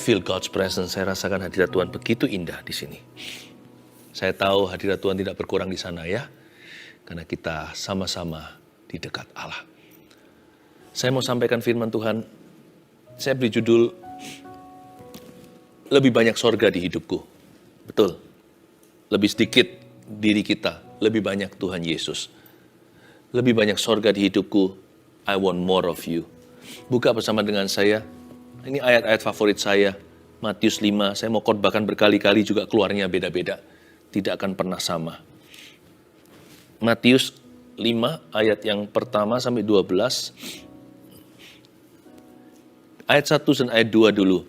feel God's presence. Saya rasakan hadirat Tuhan begitu indah di sini. Saya tahu hadirat Tuhan tidak berkurang di sana ya. Karena kita sama-sama di dekat Allah. Saya mau sampaikan firman Tuhan. Saya beri judul, lebih banyak sorga di hidupku. Betul. Lebih sedikit diri kita. Lebih banyak Tuhan Yesus. Lebih banyak sorga di hidupku. I want more of you. Buka bersama dengan saya. Ini ayat-ayat favorit saya, Matius 5, saya mau khotbahkan berkali-kali juga keluarnya beda-beda. Tidak akan pernah sama. Matius 5, ayat yang pertama sampai 12. Ayat 1 dan ayat 2 dulu.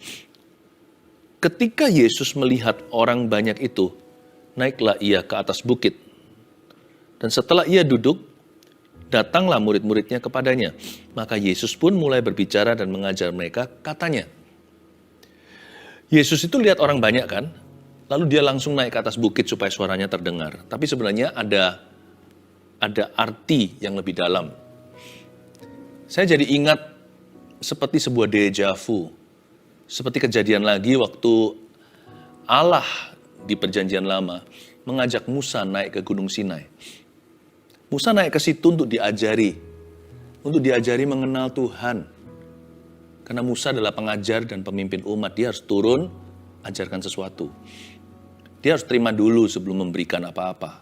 Ketika Yesus melihat orang banyak itu, naiklah ia ke atas bukit. Dan setelah ia duduk, datanglah murid-muridnya kepadanya. Maka Yesus pun mulai berbicara dan mengajar mereka, katanya. Yesus itu lihat orang banyak kan, lalu dia langsung naik ke atas bukit supaya suaranya terdengar. Tapi sebenarnya ada arti yang lebih dalam. Saya jadi ingat seperti sebuah deja vu. Seperti kejadian lagi waktu Allah di perjanjian lama mengajak Musa naik ke Gunung Sinai. Musa naik ke situ untuk diajari mengenal Tuhan. Karena Musa adalah pengajar dan pemimpin umat, dia harus turun, ajarkan sesuatu. Dia harus terima dulu sebelum memberikan apa-apa.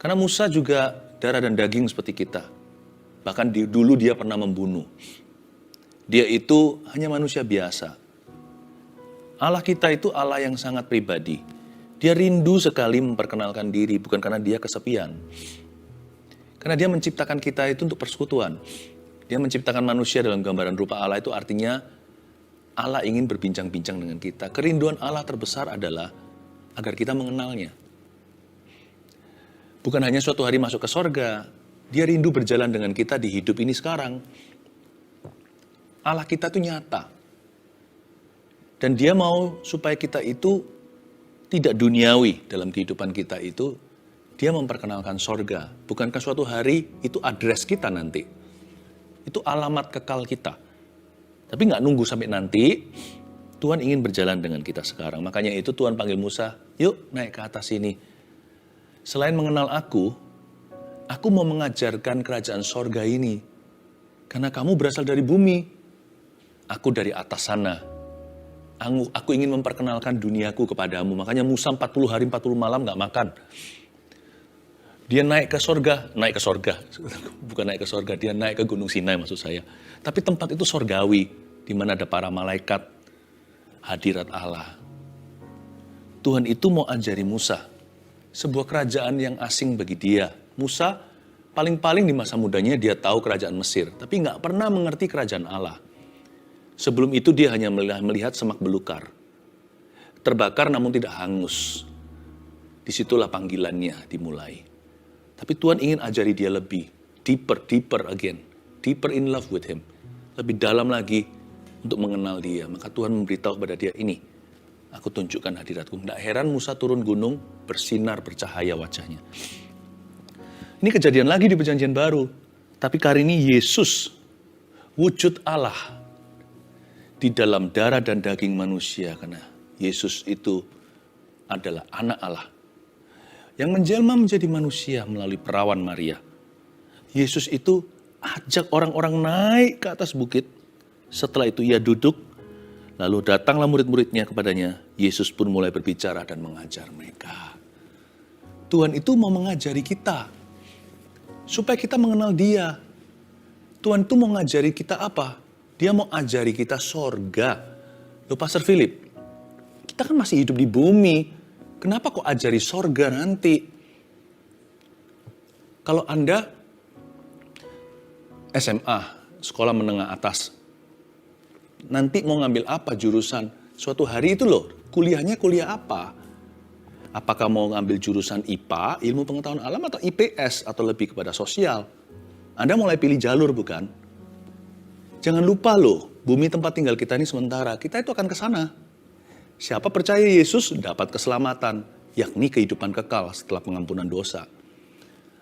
Karena Musa juga darah dan daging seperti kita. Bahkan dulu dia pernah membunuh. Dia itu hanya manusia biasa. Allah kita itu Allah yang sangat pribadi. Dia rindu sekali memperkenalkan diri, bukan karena dia kesepian. Karena dia menciptakan kita itu untuk persekutuan. Dia menciptakan manusia dalam gambaran rupa Allah, itu artinya Allah ingin berbincang-bincang dengan kita. Kerinduan Allah terbesar adalah agar kita mengenalnya. Bukan hanya suatu hari masuk ke sorga, dia rindu berjalan dengan kita di hidup ini sekarang. Allah kita itu nyata. Dan dia mau supaya kita itu tidak duniawi dalam kehidupan kita itu. Dia memperkenalkan sorga. Bukankah suatu hari itu address kita nanti? Itu alamat kekal kita. Tapi nggak nunggu sampai nanti. Tuhan ingin berjalan dengan kita sekarang. Makanya itu Tuhan panggil Musa, yuk naik ke atas sini. Selain mengenal aku mau mengajarkan kerajaan sorga ini. Karena kamu berasal dari bumi. Aku dari atas sana. Aku ingin memperkenalkan duniaku kepadamu. Makanya Musa 40 hari 40 malam nggak makan. Dia naik ke sorga. Bukan naik ke sorga, dia naik ke Gunung Sinai maksud saya. Tapi tempat itu sorgawi, di mana ada para malaikat, hadirat Allah. Tuhan itu mau ajari Musa, sebuah kerajaan yang asing bagi dia. Musa paling-paling di masa mudanya dia tahu kerajaan Mesir, tapi nggak pernah mengerti kerajaan Allah. Sebelum itu dia hanya melihat semak belukar. Terbakar namun tidak hangus. Disitulah panggilannya dimulai. Tapi Tuhan ingin ajari dia lebih, deeper again, deeper in love with him. Lebih dalam lagi untuk mengenal dia. Maka Tuhan memberitahu kepada dia, ini, aku tunjukkan hadiratku. Tidak heran Musa turun gunung, bersinar, bercahaya wajahnya. Ini kejadian lagi di perjanjian baru. Tapi kali ini Yesus, wujud Allah, di dalam darah dan daging manusia. Karena Yesus itu adalah anak Allah. Yang menjelma menjadi manusia melalui perawan Maria. Yesus itu ajak orang-orang naik ke atas bukit. Setelah itu ia duduk. Lalu datanglah murid-muridnya kepadanya. Yesus pun mulai berbicara dan mengajar mereka. Tuhan itu mau mengajari kita. Supaya kita mengenal dia. Tuhan itu mau mengajari kita apa? Dia mau ajari kita sorga. Loh Pastor Philip, kita kan masih hidup di bumi. Kenapa kok ajari sorga nanti? Kalau Anda SMA, sekolah menengah atas, nanti mau ngambil apa jurusan? Suatu hari itu loh, kuliahnya kuliah apa? Apakah mau ngambil jurusan IPA, ilmu pengetahuan alam, atau IPS, atau lebih kepada sosial? Anda mulai pilih jalur bukan? Jangan lupa loh, bumi tempat tinggal kita ini sementara, kita itu akan ke sana. Siapa percaya Yesus dapat keselamatan, yakni kehidupan kekal setelah pengampunan dosa.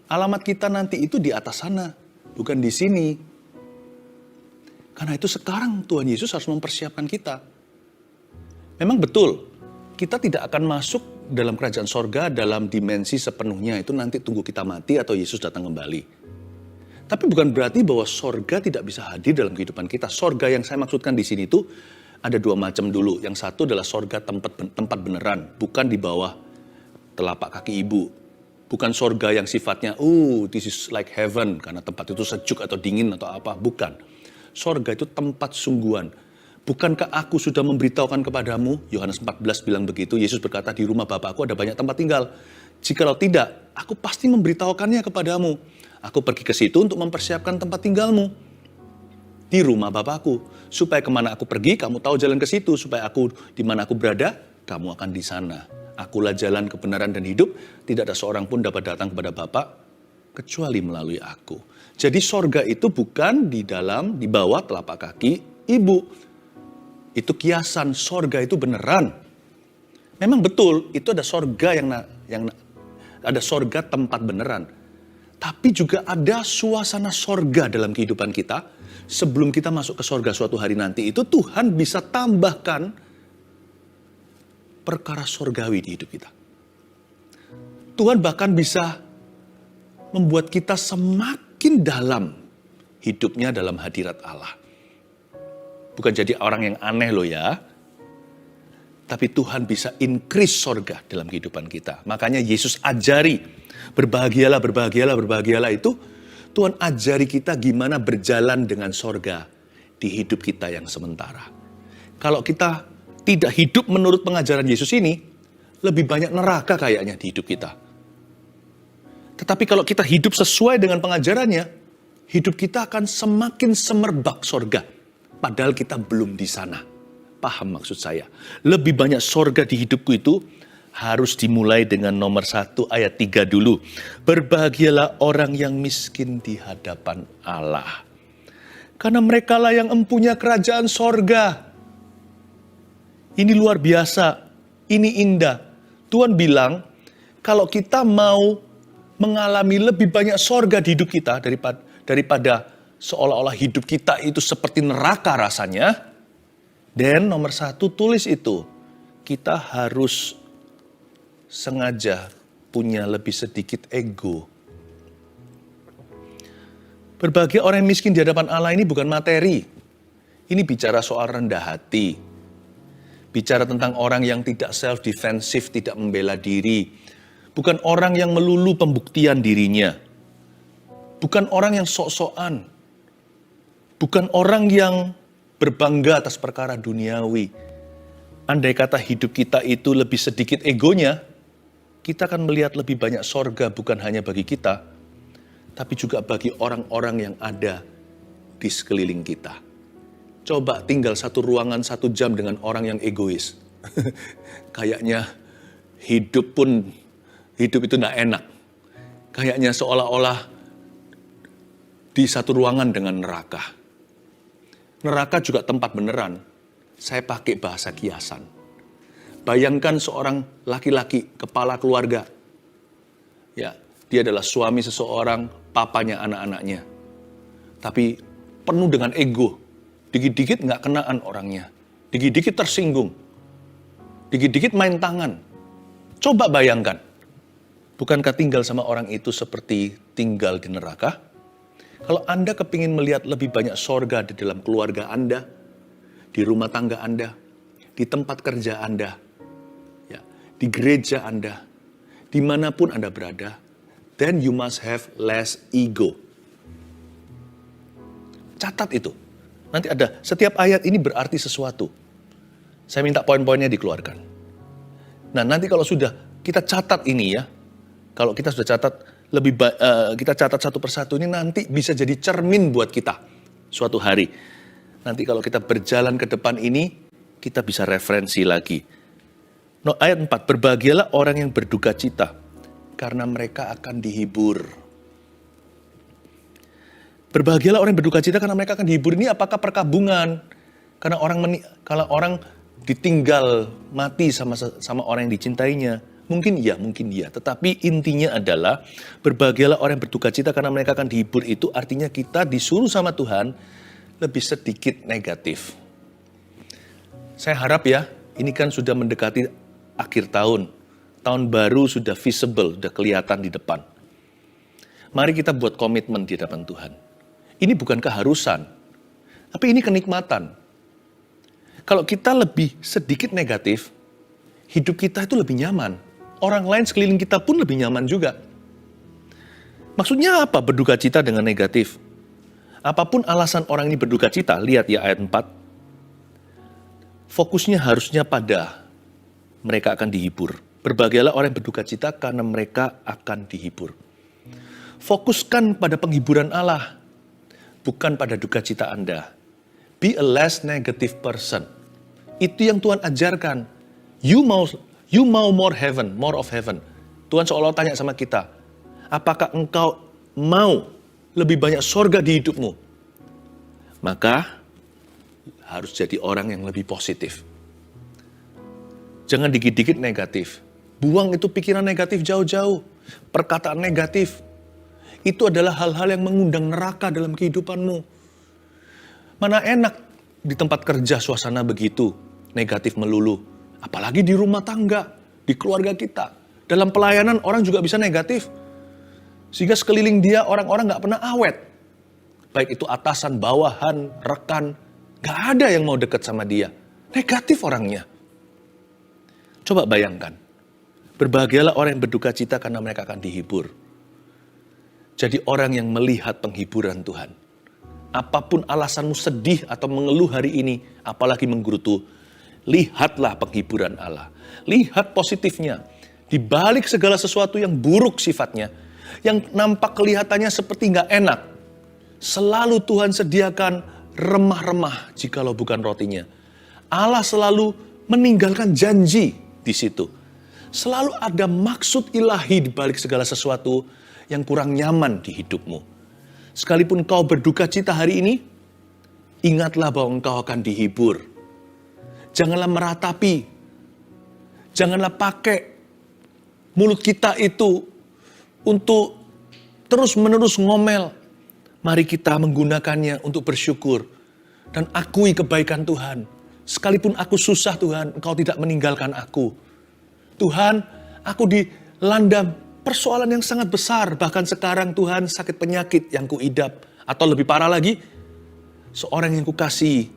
Alamat kita nanti itu di atas sana, bukan di sini. Karena itu sekarang Tuhan Yesus harus mempersiapkan kita. Memang betul, kita tidak akan masuk dalam kerajaan sorga dalam dimensi sepenuhnya, itu nanti tunggu kita mati atau Yesus datang kembali. Tapi bukan berarti bahwa sorga tidak bisa hadir dalam kehidupan kita. Sorga yang saya maksudkan di sini itu ada dua macam dulu. Yang satu adalah sorga tempat beneran, bukan di bawah telapak kaki ibu. Bukan sorga yang sifatnya, this is like heaven, karena tempat itu sejuk atau dingin atau apa. Bukan. Sorga itu tempat sungguhan. Bukankah aku sudah memberitahukan kepadamu? Yohanes 14 bilang begitu. Yesus berkata, di rumah Bapakku ada banyak tempat tinggal. Jikalau tidak, aku pasti memberitahukannya kepadamu. Aku pergi ke situ untuk mempersiapkan tempat tinggalmu. Di rumah Bapakku. Supaya kemana aku pergi, kamu tahu jalan ke situ. Supaya aku di mana aku berada, kamu akan di sana. Akulah jalan kebenaran dan hidup. Tidak ada seorang pun dapat datang kepada Bapa kecuali melalui aku. Jadi sorga itu bukan di bawah telapak kaki ibu. Itu kiasan, sorga itu beneran. Memang betul, itu ada sorga yang ada sorga tempat beneran. Tapi juga ada suasana sorga dalam kehidupan kita. Sebelum kita masuk ke sorga suatu hari nanti, itu Tuhan bisa tambahkan perkara sorgawi di hidup kita. Tuhan bahkan bisa membuat kita semakin dalam hidupnya dalam hadirat Allah. Bukan jadi orang yang aneh loh ya. Tapi Tuhan bisa increase sorga dalam kehidupan kita. Makanya Yesus ajari, berbahagialah, berbahagialah, berbahagialah itu. Tuhan ajari kita gimana berjalan dengan sorga di hidup kita yang sementara. Kalau kita tidak hidup menurut pengajaran Yesus ini, lebih banyak neraka kayaknya di hidup kita. Tetapi kalau kita hidup sesuai dengan pengajarannya, hidup kita akan semakin semerbak sorga. Padahal kita belum di sana. Paham maksud saya? Lebih banyak sorga di hidupku itu harus dimulai dengan nomor 1 ayat 3 dulu. Berbahagialah orang yang miskin di hadapan Allah. Karena merekalah yang empunya kerajaan sorga. Ini luar biasa. Ini indah. Tuhan bilang, kalau kita mau mengalami lebih banyak sorga di hidup kita daripada seolah-olah hidup kita itu seperti neraka rasanya. Dan nomor 1 tulis itu. Kita harus sengaja punya lebih sedikit ego. Berbahagia orang yang miskin di hadapan Allah ini bukan materi. Ini bicara soal rendah hati. Bicara tentang orang yang tidak self-defensive, tidak membela diri. Bukan orang yang melulu pembuktian dirinya. Bukan orang yang sok-sokan. Bukan orang yang berbangga atas perkara duniawi. Andai kata hidup kita itu lebih sedikit egonya, kita akan melihat lebih banyak sorga bukan hanya bagi kita, tapi juga bagi orang-orang yang ada di sekeliling kita. Coba tinggal satu ruangan 1 jam dengan orang yang egois. Kayaknya hidup itu tidak enak. Kayaknya seolah-olah di satu ruangan dengan neraka. Neraka juga tempat beneran. Saya pakai bahasa kiasan. Bayangkan seorang laki-laki, kepala keluarga. Ya, dia adalah suami seseorang, papanya anak-anaknya. Tapi penuh dengan ego. Dikit-dikit nggak kenaan orangnya. Dikit-dikit tersinggung. Dikit-dikit main tangan. Coba bayangkan. Bukankah tinggal sama orang itu seperti tinggal di neraka? Kalau Anda kepingin melihat lebih banyak sorga di dalam keluarga Anda, di rumah tangga Anda, di tempat kerja Anda, ya, di gereja Anda, dimanapun Anda berada, then you must have less ego. Catat itu. Nanti ada, setiap ayat ini berarti sesuatu. Saya minta poin-poinnya dikeluarkan. Nah, nanti kalau sudah kita catat ini ya, kalau kita sudah catat, kita catat satu persatu ini nanti bisa jadi cermin buat kita suatu hari. Nanti kalau kita berjalan ke depan ini, kita bisa referensi lagi. Ayat 4, berbahagialah orang yang berduka cita, karena mereka akan dihibur. Berbahagialah orang yang berduka cita karena mereka akan dihibur. Ini apakah perkabungan? Karena kalau orang ditinggal mati sama orang yang dicintainya. Mungkin iya. Tetapi intinya adalah berbahagialah orang yang berduka cita karena mereka akan dihibur. Itu artinya kita disuruh sama Tuhan lebih sedikit negatif. Saya harap ya, Ini kan sudah mendekati akhir tahun. Tahun baru sudah visible, sudah kelihatan di depan. Mari kita buat komitmen di hadapan Tuhan. Ini bukan keharusan, tapi ini kenikmatan. Kalau kita lebih sedikit negatif, hidup kita itu lebih nyaman. Orang lain sekeliling kita pun lebih nyaman juga. Maksudnya apa berduka cita dengan negatif? Apapun alasan orang ini berduka cita, lihat ya ayat 4. Fokusnya harusnya pada mereka akan dihibur. Berbahagialah orang yang berduka cita karena mereka akan dihibur. Fokuskan pada penghiburan Allah, bukan pada duka cita Anda. Be a less negative person. Itu yang Tuhan ajarkan. You mau more heaven, more of heaven. Tuhan seolah-olah tanya sama kita, apakah engkau mau lebih banyak sorga di hidupmu? Maka harus jadi orang yang lebih positif. Jangan dikit-dikit negatif. Buang itu pikiran negatif jauh-jauh. Perkataan negatif. Itu adalah hal-hal yang mengundang neraka dalam kehidupanmu. Mana enak di tempat kerja suasana begitu, negatif melulu. Apalagi di rumah tangga, di keluarga kita. Dalam pelayanan orang juga bisa negatif. Sehingga sekeliling dia orang-orang gak pernah awet. Baik itu atasan, bawahan, rekan. Gak ada yang mau dekat sama dia. Negatif orangnya. Coba bayangkan. Berbahagialah orang yang berduka cita karena mereka akan dihibur. Jadi orang yang melihat penghiburan Tuhan. Apapun alasanmu sedih atau mengeluh hari ini, apalagi menggerutu, lihatlah penghiburan Allah. Lihat positifnya. Di balik segala sesuatu yang buruk sifatnya, yang nampak kelihatannya seperti nggak enak, selalu Tuhan sediakan remah-remah jikalau bukan rotinya. Allah selalu meninggalkan janji di situ. Selalu ada maksud ilahi di balik segala sesuatu yang kurang nyaman di hidupmu. Sekalipun kau berduka cita hari ini, ingatlah bahwa engkau akan dihibur. Janganlah meratapi. Janganlah pakai mulut kita itu untuk terus-menerus ngomel. Mari kita menggunakannya untuk bersyukur. Dan akui kebaikan Tuhan. Sekalipun aku susah Tuhan, engkau tidak meninggalkan aku. Tuhan, aku dilanda persoalan yang sangat besar. Bahkan sekarang Tuhan sakit penyakit yang kuidap. Atau lebih parah lagi, seorang yang kukasihi,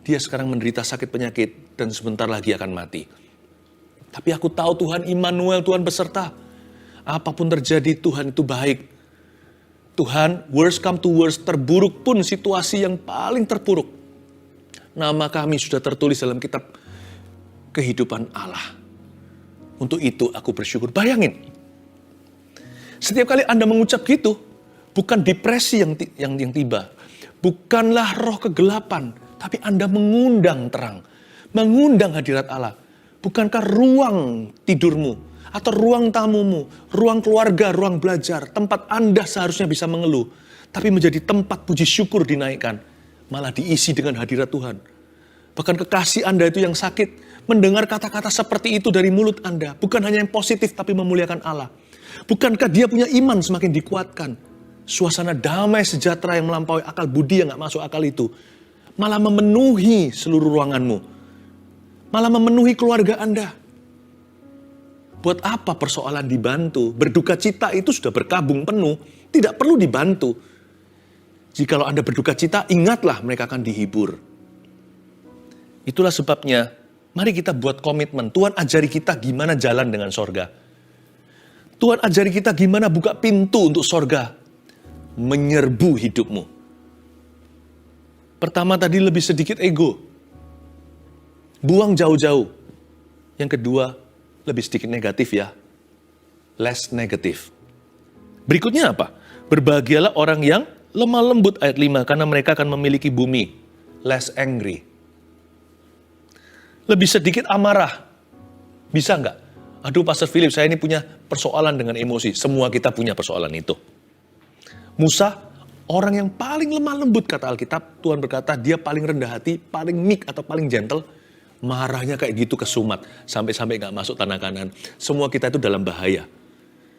dia sekarang menderita sakit penyakit dan sebentar lagi akan mati. Tapi aku tahu Tuhan Immanuel, Tuhan beserta. Apapun terjadi Tuhan itu baik. Tuhan, worst come to worst, terburuk pun situasi yang paling terpuruk. Nama kami sudah tertulis dalam kitab kehidupan Allah. Untuk itu aku bersyukur. Bayangin, setiap kali Anda mengucap gitu, bukan depresi yang tiba. Bukanlah roh kegelapan, tapi Anda mengundang terang. Mengundang hadirat Allah. Bukankah ruang tidurmu, atau ruang tamumu, ruang keluarga, ruang belajar, tempat Anda seharusnya bisa mengeluh, tapi menjadi tempat puji syukur dinaikkan, malah diisi dengan hadirat Tuhan. Bahkan kekasih Anda itu yang sakit, mendengar kata-kata seperti itu dari mulut Anda, bukan hanya yang positif tapi memuliakan Allah. Bukankah dia punya iman semakin dikuatkan? Suasana damai sejahtera yang melampaui akal budi yang gak masuk akal itu, malah memenuhi seluruh ruanganmu. Malah memenuhi keluarga Anda. Buat apa persoalan dibantu? Berduka cita itu sudah berkabung penuh, tidak perlu dibantu. Jikalau Anda berduka cita, ingatlah mereka akan dihibur. Itulah sebabnya, mari kita buat komitmen. Tuhan ajari kita gimana jalan dengan sorga. Tuhan ajari kita gimana buka pintu untuk sorga menyerbu hidupmu. Pertama tadi lebih sedikit ego. Buang jauh-jauh. Yang kedua, lebih sedikit negatif ya. Less negatif. Berikutnya apa? Berbahagialah orang yang lemah lembut ayat 5. Karena mereka akan memiliki bumi. Less angry. Lebih sedikit amarah. Bisa nggak? Aduh Pastor Philip, saya ini punya persoalan dengan emosi. Semua kita punya persoalan itu. Musa, orang yang paling lemah lembut kata Alkitab. Tuhan berkata dia paling rendah hati, paling meek atau paling gentle. Marahnya kayak gitu kesumat. Sampai-sampai gak masuk tanah Kanan. Semua kita itu dalam bahaya.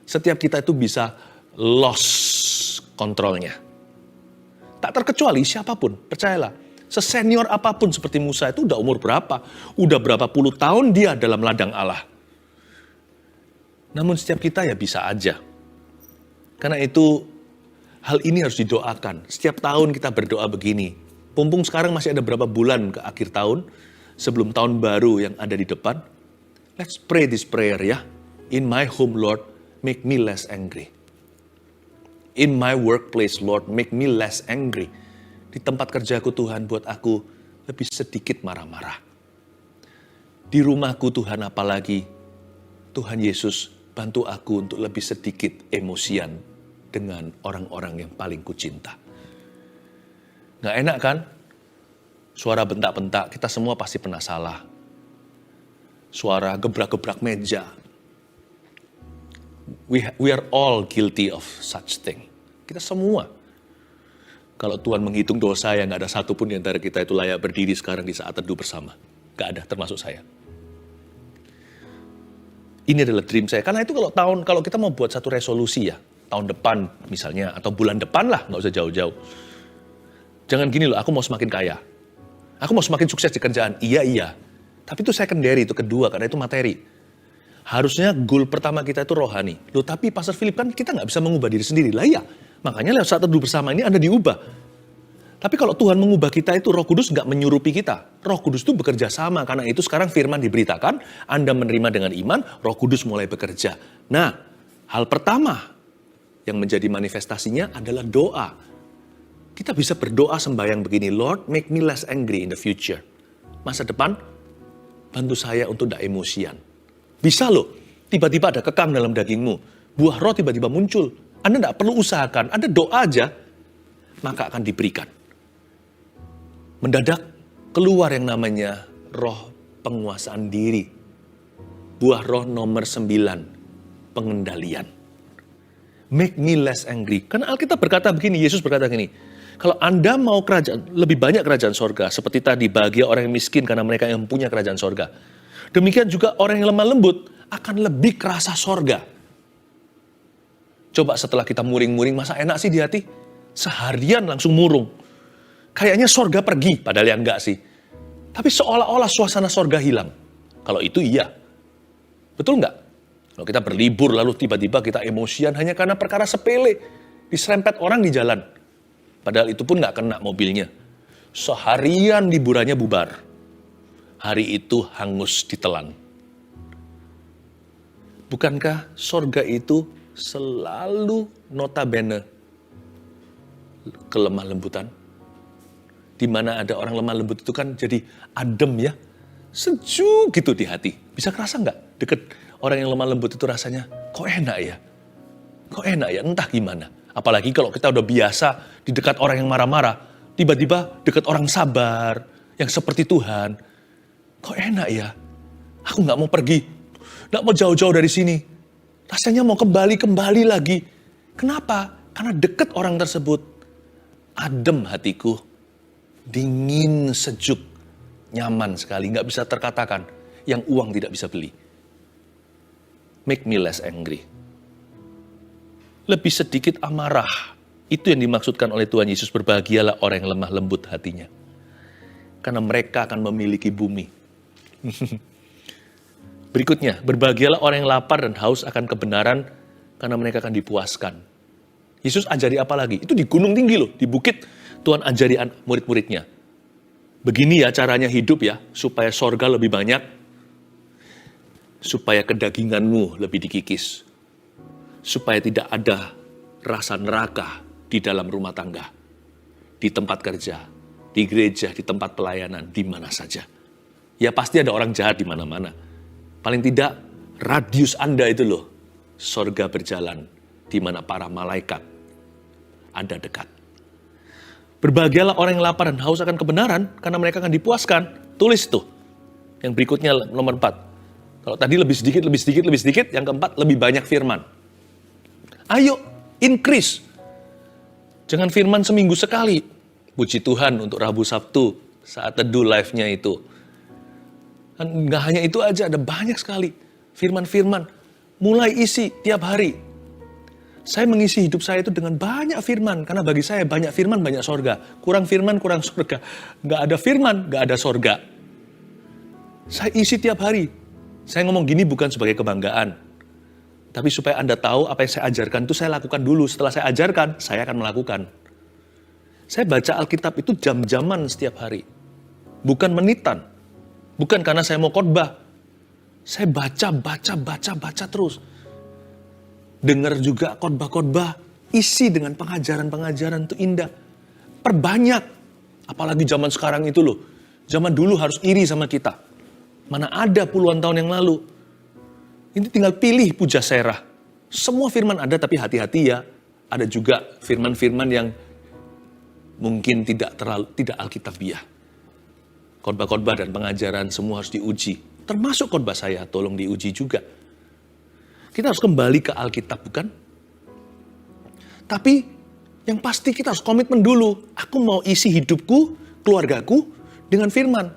Setiap kita itu bisa lost kontrolnya. Tak terkecuali siapapun, percayalah. Sesenior apapun seperti Musa itu udah umur berapa? Udah berapa puluh tahun dia dalam ladang Allah. Namun setiap kita ya bisa aja. Karena itu hal ini harus didoakan. Setiap tahun kita berdoa begini. Mumpung sekarang masih ada berapa bulan ke akhir tahun, sebelum tahun baru yang ada di depan. Let's pray this prayer ya. In my home, Lord, make me less angry. In my workplace, Lord, make me less angry. Di tempat kerjaku Tuhan, buat aku lebih sedikit marah-marah. Di rumahku Tuhan, apalagi Tuhan Yesus bantu aku untuk lebih sedikit emosian dengan orang-orang yang paling kucinta. Nggak enak kan? Suara bentak-bentak, kita semua pasti pernah salah. Suara gebrak-gebrak meja. We are all guilty of such thing. Kita semua. Kalau Tuhan menghitung dosa yang nggak ada satupun di antara kita itu layak berdiri sekarang di saat teduh bersama. Nggak ada, termasuk saya. Ini adalah dream saya. Karena itu kalau kita mau buat satu resolusi ya, tahun depan misalnya, atau bulan depan lah, nggak usah jauh-jauh. Jangan gini loh, aku mau semakin kaya. Aku mau semakin sukses di kerjaan. Iya. Tapi itu secondary, itu kedua, karena itu materi. Harusnya goal pertama kita itu rohani. Loh tapi Pastor Philip kan kita nggak bisa mengubah diri sendiri. Lah iya, makanya lewat saat teduh bersama ini Anda diubah. Tapi kalau Tuhan mengubah kita itu Roh Kudus nggak menyurupi kita. Roh Kudus itu bekerja sama, karena itu sekarang firman diberitakan, Anda menerima dengan iman, Roh Kudus mulai bekerja. Nah, hal pertama yang menjadi manifestasinya adalah doa. Kita bisa berdoa sembahyang begini, Lord make me less angry in the future. Masa depan, bantu saya untuk tidak emosian. Bisa loh, tiba-tiba ada kekang dalam dagingmu. Buah roh tiba-tiba muncul. Anda tidak perlu usahakan, Anda doa aja, maka akan diberikan. Mendadak keluar yang namanya roh penguasaan diri. Buah roh nomor 9, pengendalian. Make me less angry. Karena Alkitab berkata begini, Yesus berkata begini, kalau Anda mau kerajaan, lebih banyak kerajaan sorga, seperti tadi bahagia orang yang miskin karena mereka yang punya kerajaan sorga. Demikian juga orang yang lemah lembut akan lebih kerasa sorga. Coba setelah kita muring-muring, masa enak sih di hati? Seharian langsung murung. Kayaknya sorga pergi, padahal ya enggak sih. Tapi seolah-olah suasana sorga hilang. Kalau itu iya. Betul enggak? Kalau kita berlibur lalu tiba-tiba kita emosian hanya karena perkara sepele. Diserempet orang di jalan. Padahal itu pun enggak kena mobilnya. Seharian liburannya bubar. Hari itu hangus ditelan. Bukankah sorga itu selalu notabene kelemah lembutan? Di mana ada orang lemah lembut itu kan jadi adem ya. Sejuk gitu di hati. Bisa kerasa nggak? Deket orang yang lemah lembut itu rasanya, kok enak ya? Kok enak ya? Entah gimana. Apalagi kalau kita udah biasa di dekat orang yang marah-marah. Tiba-tiba dekat orang sabar, yang seperti Tuhan. Kok enak ya? Aku nggak mau pergi. Nggak mau jauh-jauh dari sini. Rasanya mau kembali lagi. Kenapa? Karena dekat orang tersebut. Adem hatiku. Dingin, sejuk. Nyaman sekali. Nggak bisa terkatakan. Yang uang tidak bisa beli. Make me less angry. Lebih sedikit amarah. Itu yang dimaksudkan oleh Tuhan Yesus. Berbahagialah orang yang lemah lembut hatinya. Karena mereka akan memiliki bumi. Berikutnya, berbahagialah orang yang lapar dan haus akan kebenaran, karena mereka akan dipuaskan. Yesus ajari apa lagi? Itu di gunung tinggi loh, di bukit. Tuhan ajari murid-muridnya. Begini ya caranya hidup ya, supaya sorga lebih banyak, supaya kedaginganmu lebih dikikis, supaya tidak ada rasa neraka di dalam rumah tangga, di tempat kerja, di gereja, di tempat pelayanan, di mana saja. Ya pasti ada orang jahat di mana-mana. Paling tidak radius Anda itu loh, sorga berjalan di mana para malaikat ada dekat. Berbahagialah orang yang lapar dan haus akan kebenaran, karena mereka akan dipuaskan. Tulis tuh. Yang berikutnya nomor 4. Kalau tadi lebih sedikit. Yang keempat, lebih banyak firman. Ayo, increase. Jangan firman seminggu sekali. Puji Tuhan untuk Rabu Sabtu, saat teduh live-nya itu. Nggak hanya itu aja, ada banyak sekali firman-firman. Mulai isi tiap hari. Saya mengisi hidup saya itu dengan banyak firman. Karena bagi saya banyak firman, banyak sorga. Kurang firman, kurang sorga. Nggak ada firman, nggak ada sorga. Saya isi tiap hari. Saya ngomong gini bukan sebagai kebanggaan. Tapi supaya Anda tahu apa yang saya ajarkan itu saya lakukan dulu. Setelah saya ajarkan, saya akan melakukan. Saya baca Alkitab itu jam-jaman setiap hari. Bukan menitan. Bukan karena saya mau khotbah. Saya baca terus. Dengar juga khotbah-khotbah. Isi dengan pengajaran-pengajaran itu indah. Perbanyak. Apalagi zaman sekarang itu loh. Zaman dulu harus iri sama kita. Mana ada puluhan tahun yang lalu. Ini tinggal pilih puja serah. Semua firman ada tapi hati-hati ya. Ada juga firman-firman yang mungkin tidak alkitabiah. Khotbah-khotbah dan pengajaran semua harus diuji. Termasuk khotbah saya, tolong diuji juga. Kita harus kembali ke Alkitab, bukan? Tapi yang pasti kita harus komitmen dulu. Aku mau isi hidupku, keluargaku dengan firman.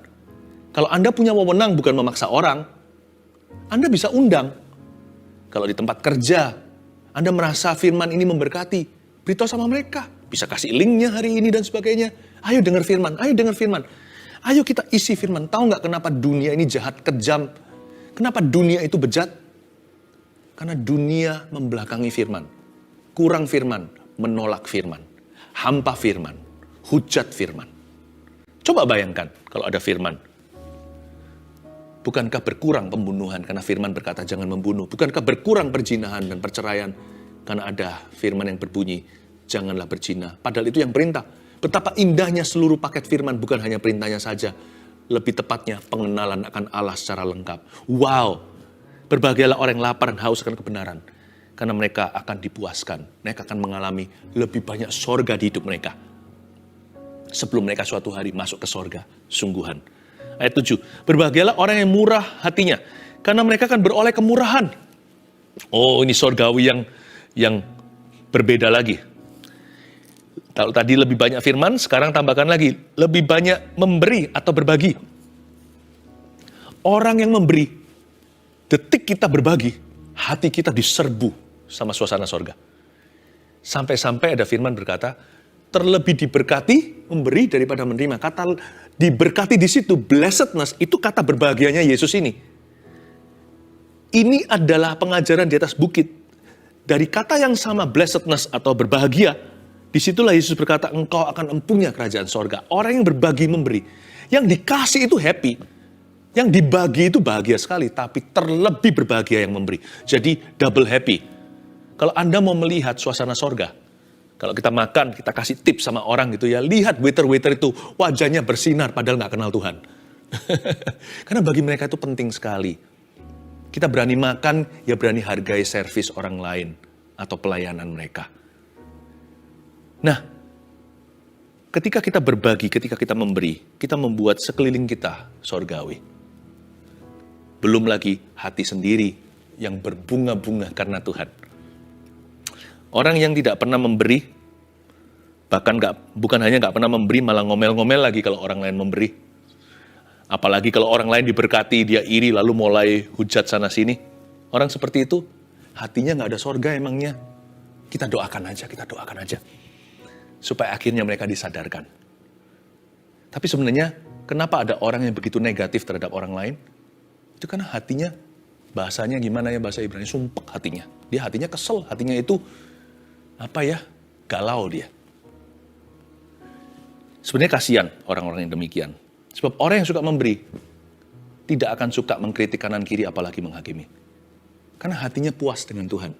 Kalau Anda punya wewenang bukan memaksa orang, Anda bisa undang. Kalau di tempat kerja, Anda merasa firman ini memberkati, beritahu sama mereka. Bisa kasih linknya hari ini dan sebagainya. Ayo dengar firman, ayo dengar firman. Ayo kita isi firman. Tahu nggak kenapa dunia ini jahat, kejam? Kenapa dunia itu bejat? Karena dunia membelakangi firman. Kurang firman, menolak firman. Hampa firman, hujat firman. Coba bayangkan kalau ada firman. Bukankah berkurang pembunuhan karena firman berkata jangan membunuh? Bukankah berkurang perzinahan dan perceraian karena ada firman yang berbunyi janganlah berzina? Padahal itu yang perintah. Betapa indahnya seluruh paket firman, bukan hanya perintahnya saja. Lebih tepatnya pengenalan akan Allah secara lengkap. Wow, berbahagialah orang yang lapar dan haus akan kebenaran. Karena mereka akan dipuaskan. Mereka akan mengalami lebih banyak sorga di hidup mereka. Sebelum mereka suatu hari masuk ke sorga, sungguhan. Ayat 7, berbahagialah orang yang murah hatinya. Karena mereka akan beroleh kemurahan. Oh, ini sorgawi yang berbeda lagi. Kalau tadi lebih banyak firman, sekarang tambahkan lagi. Lebih banyak memberi atau berbagi. Orang yang memberi, detik kita berbagi, hati kita diserbu sama suasana sorga. Sampai-sampai ada firman berkata, terlebih diberkati memberi daripada menerima. Kata diberkati di situ, blessedness, itu kata berbahagianya Yesus ini. Ini adalah pengajaran di atas bukit. Dari kata yang sama, blessedness atau berbahagia, disitulah Yesus berkata, engkau akan empunya kerajaan sorga. Orang yang berbagi memberi. Yang dikasih itu happy. Yang dibagi itu bahagia sekali. Tapi terlebih berbahagia yang memberi. Jadi double happy. Kalau Anda mau melihat suasana sorga. Kalau kita makan, kita kasih tips sama orang gitu ya. Lihat waiter-waiter itu wajahnya bersinar padahal nggak kenal Tuhan. Karena bagi mereka itu penting sekali. Kita berani makan, ya berani hargai servis orang lain. Atau pelayanan mereka. Nah, ketika kita berbagi, ketika kita memberi, kita membuat sekeliling kita sorgawi. Belum lagi hati sendiri yang berbunga-bunga karena Tuhan. Orang yang tidak pernah memberi, bahkan bukan hanya nggak pernah memberi, malah ngomel-ngomel lagi kalau orang lain memberi. Apalagi kalau orang lain diberkati, dia iri lalu mulai hujat sana-sini. Orang seperti itu, hatinya nggak ada sorga emangnya. Kita doakan aja. Supaya akhirnya mereka disadarkan. Tapi sebenarnya, kenapa ada orang yang begitu negatif terhadap orang lain? Itu karena hatinya, bahasanya gimana ya bahasa Ibrani, sumpek hatinya. Dia hatinya kesel, hatinya itu, galau dia. Sebenarnya kasihan orang-orang yang demikian. Sebab orang yang suka memberi, tidak akan suka mengkritik kanan kiri apalagi menghakimi. Karena hatinya puas dengan Tuhan.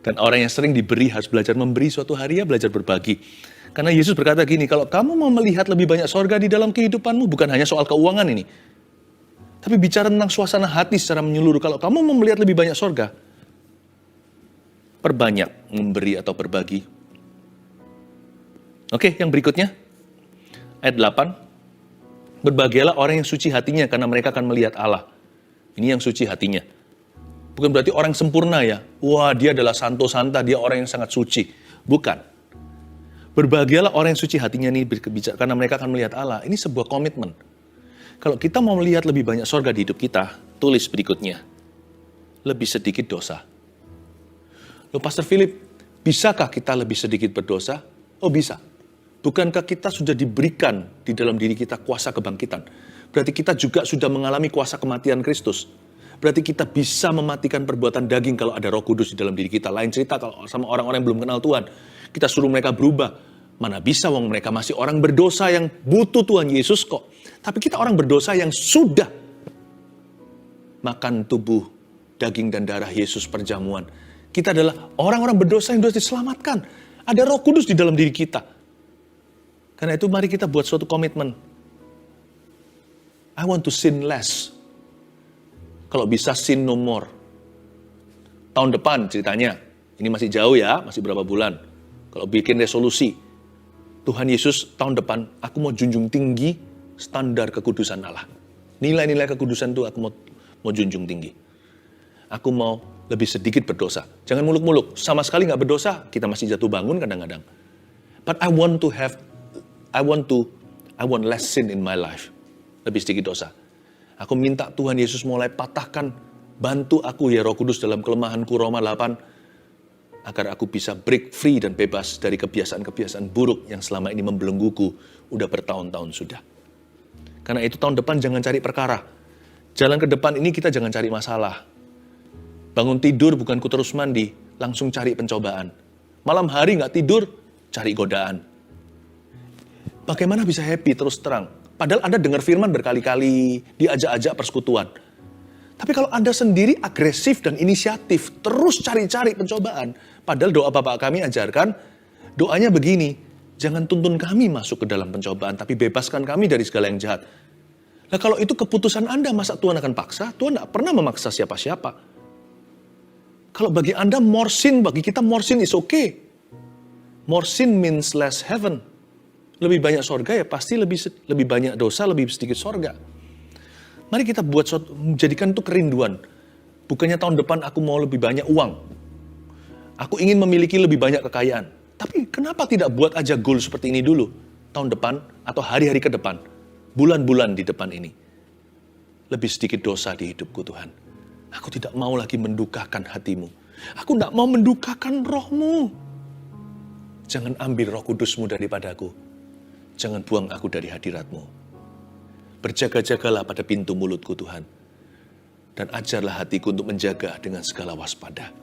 Dan orang yang sering diberi harus belajar memberi suatu hari ya belajar berbagi. Karena Yesus berkata gini, kalau kamu mau melihat lebih banyak sorga di dalam kehidupanmu, bukan hanya soal keuangan ini. Tapi bicara tentang suasana hati secara menyeluruh. Kalau kamu mau melihat lebih banyak sorga, perbanyak memberi atau berbagi. Oke, yang berikutnya. Ayat 8. Berbahagialah orang yang suci hatinya karena mereka akan melihat Allah. Ini yang suci hatinya. Bukan berarti orang sempurna ya. Wah, dia adalah santo santa, dia orang yang sangat suci. Bukan. Berbahagialah orang yang suci hatinya ini karena mereka akan melihat Allah. Ini sebuah komitmen. Kalau kita mau melihat lebih banyak sorga di hidup kita, tulis berikutnya. Lebih sedikit dosa. Loh Pastor Philip, bisakah kita lebih sedikit berdosa? Oh bisa. Bukankah kita sudah diberikan di dalam diri kita kuasa kebangkitan? Berarti kita juga sudah mengalami kuasa kematian Kristus. Berarti kita bisa mematikan perbuatan daging kalau ada Roh Kudus di dalam diri kita. Lain cerita kalau sama orang-orang yang belum kenal Tuhan. Kita suruh mereka berubah. Mana bisa wong mereka masih orang berdosa yang butuh Tuhan Yesus kok. Tapi kita orang berdosa yang sudah makan tubuh, daging dan darah Yesus perjamuan. Kita adalah orang-orang berdosa yang sudah diselamatkan. Ada Roh Kudus di dalam diri kita. Karena itu mari kita buat suatu komitmen. I want to sin less. Kalau bisa sin no more. Tahun depan ceritanya. Ini masih jauh ya, masih berapa bulan. Kalau bikin resolusi. Tuhan Yesus tahun depan, aku mau junjung tinggi standar kekudusan Allah. Nilai-nilai kekudusan itu aku mau junjung tinggi. Aku mau lebih sedikit berdosa. Jangan muluk-muluk. Sama sekali nggak berdosa, kita masih jatuh bangun kadang-kadang. But I want less sin in my life. Lebih sedikit dosa. Aku minta Tuhan Yesus mulai patahkan, bantu aku ya Roh Kudus dalam kelemahanku, Roma 8, agar aku bisa break free dan bebas dari kebiasaan-kebiasaan buruk yang selama ini membelengguku udah bertahun-tahun sudah. Karena itu tahun depan jangan cari perkara. Jalan ke depan ini kita jangan cari masalah. Bangun tidur bukan ku terus mandi, langsung cari pencobaan. Malam hari nggak tidur, cari godaan. Bagaimana bisa happy terus terang? Padahal Anda dengar firman berkali-kali, diajak-ajak persekutuan. Tapi kalau Anda sendiri agresif dan inisiatif, terus cari-cari pencobaan. Padahal doa Bapak kami ajarkan, doanya begini, jangan tuntun kami masuk ke dalam pencobaan, tapi bebaskan kami dari segala yang jahat. Nah kalau itu keputusan Anda, masa Tuhan akan paksa? Tuhan tidak pernah memaksa siapa-siapa. Kalau bagi Anda more sin, bagi kita more sin is okay. More sin means less heaven. Lebih banyak sorga ya pasti lebih banyak dosa, lebih sedikit sorga. Mari kita buat jadikan itu kerinduan. Bukannya tahun depan aku mau lebih banyak uang. Aku ingin memiliki lebih banyak kekayaan. Tapi kenapa tidak buat aja goal seperti ini dulu? Tahun depan atau hari-hari ke depan. Bulan-bulan di depan ini. Lebih sedikit dosa di hidupku Tuhan. Aku tidak mau lagi mendukakan hatimu. Aku tidak mau mendukakan rohmu. Jangan ambil Roh Kudusmu daripadaku. Jangan buang aku dari hadiratmu. Berjaga-jagalah pada pintu mulutku Tuhan. Dan ajarlah hatiku untuk menjaga dengan segala waspada.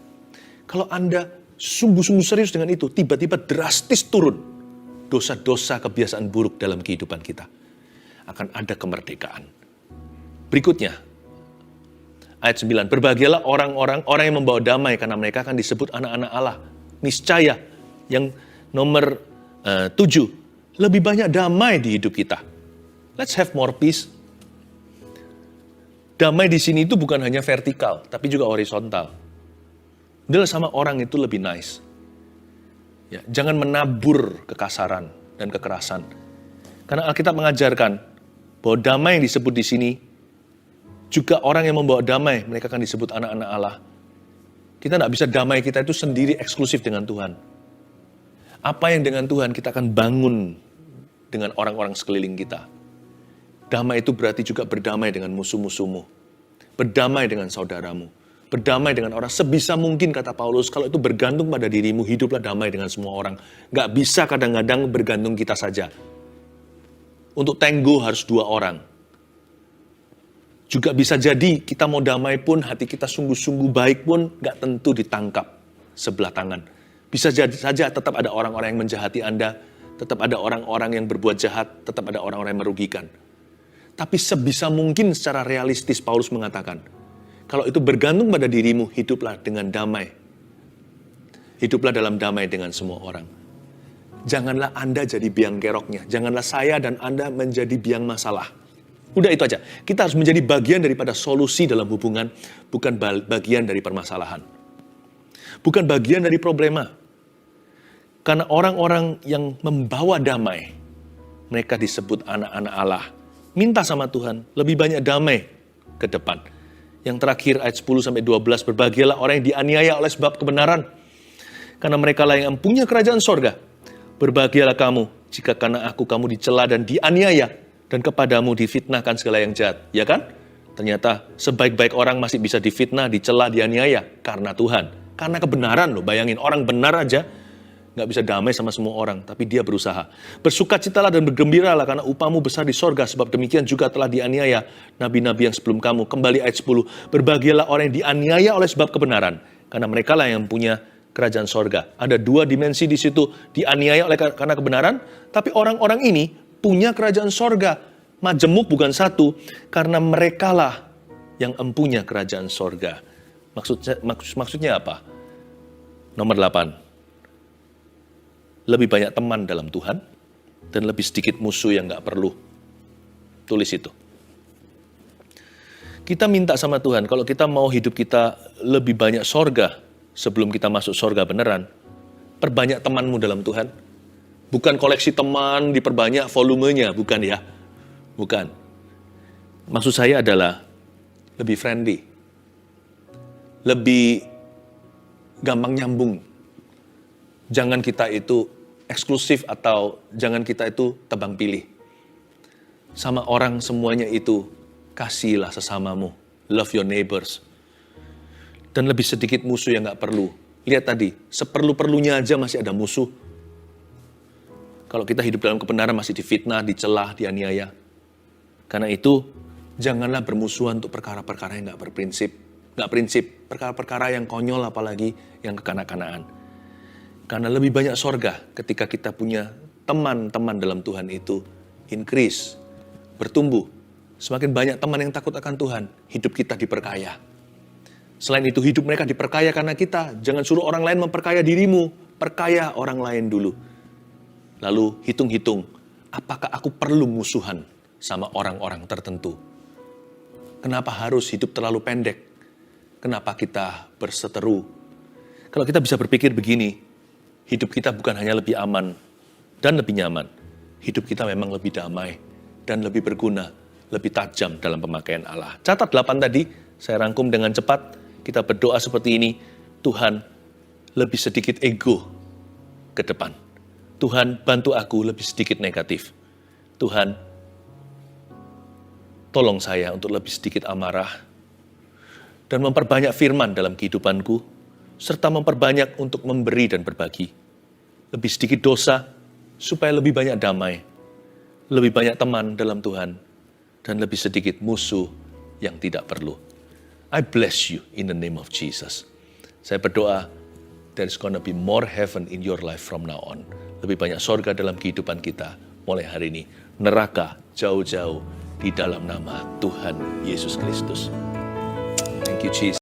Kalau Anda sungguh-sungguh serius dengan itu, tiba-tiba drastis turun dosa-dosa kebiasaan buruk dalam kehidupan kita. Akan ada kemerdekaan. Berikutnya, ayat 9. Berbahagialah orang yang membawa damai, karena mereka akan disebut anak-anak Allah. Niscaya, yang nomor 7. Lebih banyak damai di hidup kita. Let's have more peace. Damai di sini itu bukan hanya vertikal, tapi juga horizontal. Udahlah sama orang itu lebih nice. Ya, jangan menabur kekasaran dan kekerasan. Karena Alkitab mengajarkan bahwa damai yang disebut di sini, juga orang yang membawa damai, mereka akan disebut anak-anak Allah. Kita tidak bisa damai kita itu sendiri eksklusif dengan Tuhan. Apa yang dengan Tuhan kita akan bangun dengan orang-orang sekeliling kita. Damai itu berarti juga berdamai dengan musuh-musuhmu. Berdamai dengan saudaramu. Berdamai dengan orang sebisa mungkin, kata Paulus. Kalau itu bergantung pada dirimu, hiduplah damai dengan semua orang. Gak bisa kadang-kadang bergantung kita saja. Untuk tangguh harus 2 orang. Juga bisa jadi kita mau damai pun, hati kita sungguh-sungguh baik pun, gak tentu ditangkap sebelah tangan. Bisa jadi saja tetap ada orang-orang yang menjahati Anda, tetap ada orang-orang yang berbuat jahat, tetap ada orang-orang yang merugikan. Tapi sebisa mungkin secara realistis Paulus mengatakan, kalau itu bergantung pada dirimu, hiduplah dengan damai. Hiduplah dalam damai dengan semua orang. Janganlah Anda jadi biang keroknya. Janganlah saya dan Anda menjadi biang masalah. Udah itu aja. Kita harus menjadi bagian daripada solusi dalam hubungan, bukan bagian dari permasalahan. Bukan bagian dari problema. Karena orang-orang yang membawa damai, mereka disebut anak-anak Allah. Minta sama Tuhan, lebih banyak damai ke depan. Yang terakhir ayat 10-12, berbahagialah orang yang dianiaya oleh sebab kebenaran. Karena mereka lah yang punya kerajaan sorga. Berbahagialah kamu, jika karena aku kamu dicela dan dianiaya, dan kepadamu difitnahkan segala yang jahat. Ya kan? Ternyata sebaik-baik orang masih bisa difitnah, dicela, dianiaya karena Tuhan. Karena kebenaran loh, bayangin orang benar aja nggak bisa damai sama semua orang, tapi dia berusaha. Bersukacitalah dan bergembiralah karena upahmu besar di sorga, sebab demikian juga telah dianiaya nabi-nabi yang sebelum kamu. Kembali ayat 10, berbahagialah orang yang dianiaya oleh sebab kebenaran, karena mereka lah yang punya kerajaan sorga. Ada dua dimensi di situ, dianiaya oleh karena kebenaran, tapi orang-orang ini punya kerajaan sorga. Majemuk bukan satu, karena mereka lah yang empunya kerajaan sorga. Maksudnya apa? Nomor 8. Lebih banyak teman dalam Tuhan, dan lebih sedikit musuh yang nggak perlu. Tulis itu. Kita minta sama Tuhan, kalau kita mau hidup kita lebih banyak sorga, sebelum kita masuk sorga beneran, perbanyak temanmu dalam Tuhan. Bukan koleksi teman, diperbanyak volumenya, bukan ya. Bukan. Maksud saya adalah lebih friendly. Lebih gampang nyambung. Jangan kita itu eksklusif atau jangan kita itu tebang pilih. Sama orang semuanya itu, kasihilah sesamamu. Love your neighbors. Dan lebih sedikit musuh yang gak perlu. Lihat tadi, seperlu-perlunya aja masih ada musuh. Kalau kita hidup dalam kebenaran masih difitnah, dicelah, dianiaya. Karena itu, janganlah bermusuhan untuk perkara-perkara yang gak berprinsip. Gak prinsip, perkara-perkara yang konyol apalagi yang kekanak-kanakan. Karena lebih banyak sorga ketika kita punya teman-teman dalam Tuhan itu increase, bertumbuh. Semakin banyak teman yang takut akan Tuhan, hidup kita diperkaya. Selain itu hidup mereka diperkaya karena kita. Jangan suruh orang lain memperkaya dirimu, perkaya orang lain dulu. Lalu hitung-hitung, apakah aku perlu musuhan sama orang-orang tertentu? Kenapa harus hidup terlalu pendek? Kenapa kita berseteru? Kalau kita bisa berpikir begini, hidup kita bukan hanya lebih aman dan lebih nyaman. Hidup kita memang lebih damai dan lebih berguna, lebih tajam dalam pemakaian Allah. Catat 8 tadi, saya rangkum dengan cepat. Kita berdoa seperti ini, Tuhan lebih sedikit ego ke depan. Tuhan bantu aku lebih sedikit negatif. Tuhan tolong saya untuk lebih sedikit amarah dan memperbanyak firman dalam kehidupanku, serta memperbanyak untuk memberi dan berbagi. Lebih sedikit dosa, supaya lebih banyak damai. Lebih banyak teman dalam Tuhan, dan lebih sedikit musuh yang tidak perlu. I bless you in the name of Jesus. Saya berdoa, there's gonna be more heaven in your life from now on. Lebih banyak sorga dalam kehidupan kita mulai hari ini. Neraka jauh-jauh di dalam nama Tuhan Yesus Kristus. Thank you, Jesus.